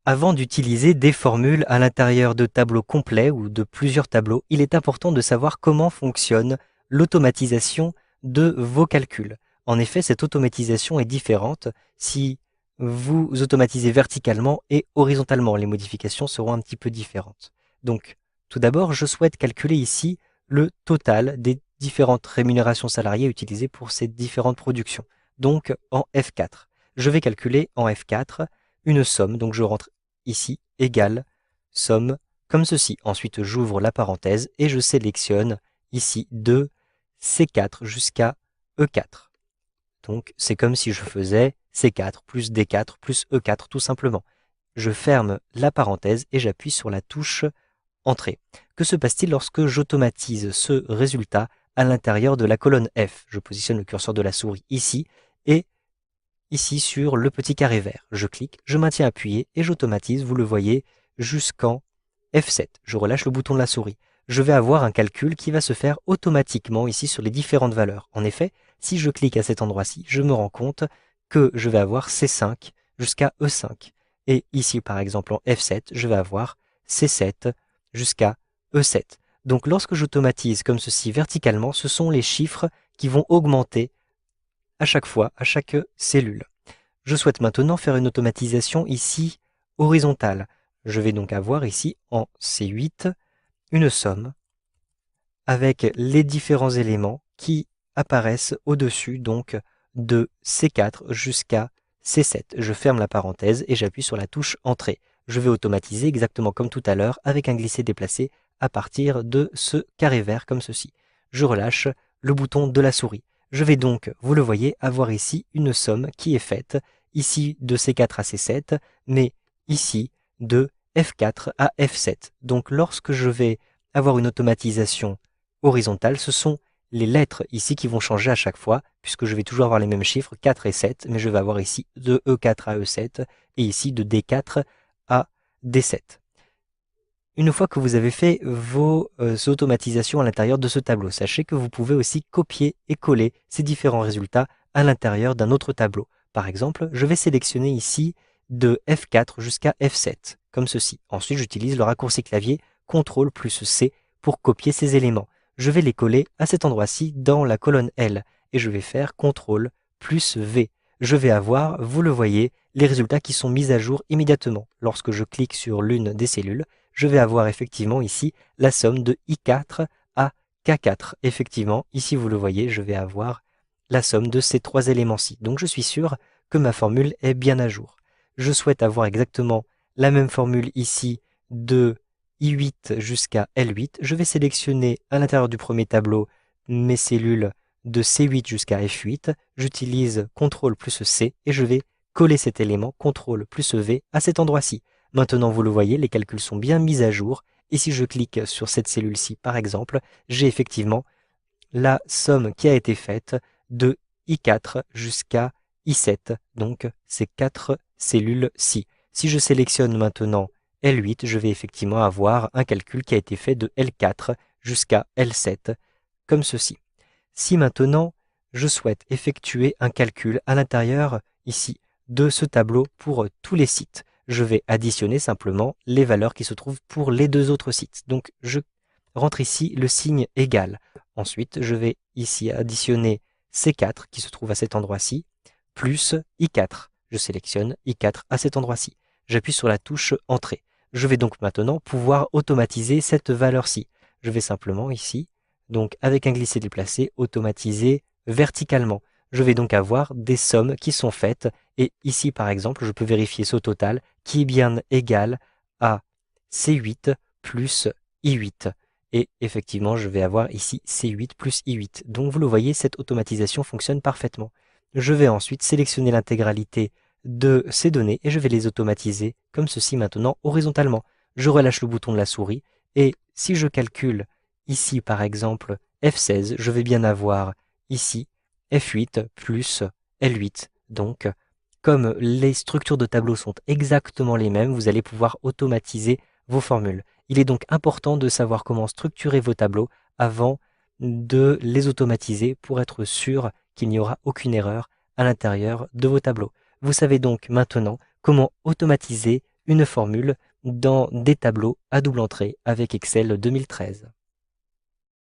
Avant d'utiliser des formules à l'intérieur de tableaux complets ou de plusieurs tableaux, il est important de savoir comment fonctionne l'automatisation de vos calculs. En effet, cette automatisation est différente si vous automatisez verticalement et horizontalement. Les modifications seront un petit peu différentes. Donc, tout d'abord, je souhaite calculer ici le total des différentes rémunérations salariées utilisées pour ces différentes productions. Donc, en F4. Je vais calculer en F4 une somme, donc je rentre ici égale somme comme ceci. Ensuite, j'ouvre la parenthèse et je sélectionne ici de C4 jusqu'à E4. Donc, c'est comme si je faisais C4 plus D4 plus E4 tout simplement. Je ferme la parenthèse et j'appuie sur la touche Entrée. Que se passe-t-il lorsque j'automatise ce résultat à l'intérieur de la colonne F? Je positionne le curseur de la souris ici et ici sur le petit carré vert. Je clique, je maintiens appuyé et j'automatise, vous le voyez, jusqu'en F7. Je relâche le bouton de la souris. Je vais avoir un calcul qui va se faire automatiquement ici sur les différentes valeurs. En effet, si je clique à cet endroit-ci, je me rends compte que je vais avoir C5 jusqu'à E5. Et ici, par exemple, en F7, je vais avoir C7 jusqu'à E7. Donc lorsque j'automatise comme ceci verticalement, ce sont les chiffres qui vont augmenter à chaque fois, à chaque cellule. Je souhaite maintenant faire une automatisation ici horizontale. Je vais donc avoir ici en C8 une somme avec les différents éléments qui apparaissent au-dessus donc de C4 jusqu'à C7. Je ferme la parenthèse et j'appuie sur la touche Entrée. Je vais automatiser exactement comme tout à l'heure avec un glisser-déplacer à partir de ce carré vert comme ceci. Je relâche le bouton de la souris. Je vais donc, vous le voyez, avoir ici une somme qui est faite, ici de C4 à C7, mais ici de F4 à F7. Donc lorsque je vais avoir une automatisation horizontale, ce sont les lettres ici qui vont changer à chaque fois, puisque je vais toujours avoir les mêmes chiffres, 4 et 7, mais je vais avoir ici de E4 à E7, et ici de D4 à D7. Une fois que vous avez fait vos automatisations à l'intérieur de ce tableau, sachez que vous pouvez aussi copier et coller ces différents résultats à l'intérieur d'un autre tableau. Par exemple, je vais sélectionner ici de F4 jusqu'à F7, comme ceci. Ensuite, j'utilise le raccourci clavier CTRL plus C pour copier ces éléments. Je vais les coller à cet endroit-ci dans la colonne L et je vais faire CTRL plus V. Je vais avoir, vous le voyez, les résultats qui sont mis à jour immédiatement. Lorsque je clique sur l'une des cellules, je vais avoir effectivement ici la somme de I4 à K4. Effectivement, ici vous le voyez, je vais avoir la somme de ces trois éléments-ci. Donc je suis sûr que ma formule est bien à jour. Je souhaite avoir exactement la même formule ici de I8 jusqu'à L8. Je vais sélectionner à l'intérieur du premier tableau mes cellules de C8 jusqu'à F8. J'utilise CTRL plus C et je vais coller cet élément CTRL plus V à cet endroit-ci. Maintenant, vous le voyez, les calculs sont bien mis à jour. Et si je clique sur cette cellule-ci, par exemple, j'ai effectivement la somme qui a été faite de I4 jusqu'à I7, donc ces quatre cellules-ci. Si je sélectionne maintenant L8, je vais effectivement avoir un calcul qui a été fait de L4 jusqu'à L7, comme ceci. Si maintenant je souhaite effectuer un calcul à l'intérieur ici de ce tableau pour tous les sites, je vais additionner simplement les valeurs qui se trouvent pour les deux autres sites. Donc je rentre ici le signe égal. Ensuite, je vais ici additionner C4 qui se trouve à cet endroit-ci, plus I4. Je sélectionne I4 à cet endroit-ci. J'appuie sur la touche Entrée. Je vais donc maintenant pouvoir automatiser cette valeur-ci. Je vais simplement ici, donc avec un glisser-déplacer, automatiser verticalement. Je vais donc avoir des sommes qui sont faites et ici par exemple, je peux vérifier ce total qui est bien égal à C8 plus I8. Et effectivement, je vais avoir ici C8 plus I8. Donc vous le voyez, cette automatisation fonctionne parfaitement. Je vais ensuite sélectionner l'intégralité de ces données et je vais les automatiser comme ceci maintenant horizontalement. Je relâche le bouton de la souris et si je calcule ici par exemple F16, je vais bien avoir ici F8 plus L8. Donc comme les structures de tableau sont exactement les mêmes, vous allez pouvoir automatiser vos formules. Il est donc important de savoir comment structurer vos tableaux avant de les automatiser pour être sûr qu'il n'y aura aucune erreur à l'intérieur de vos tableaux. Vous savez donc maintenant comment automatiser une formule dans des tableaux à double entrée avec Excel 2013.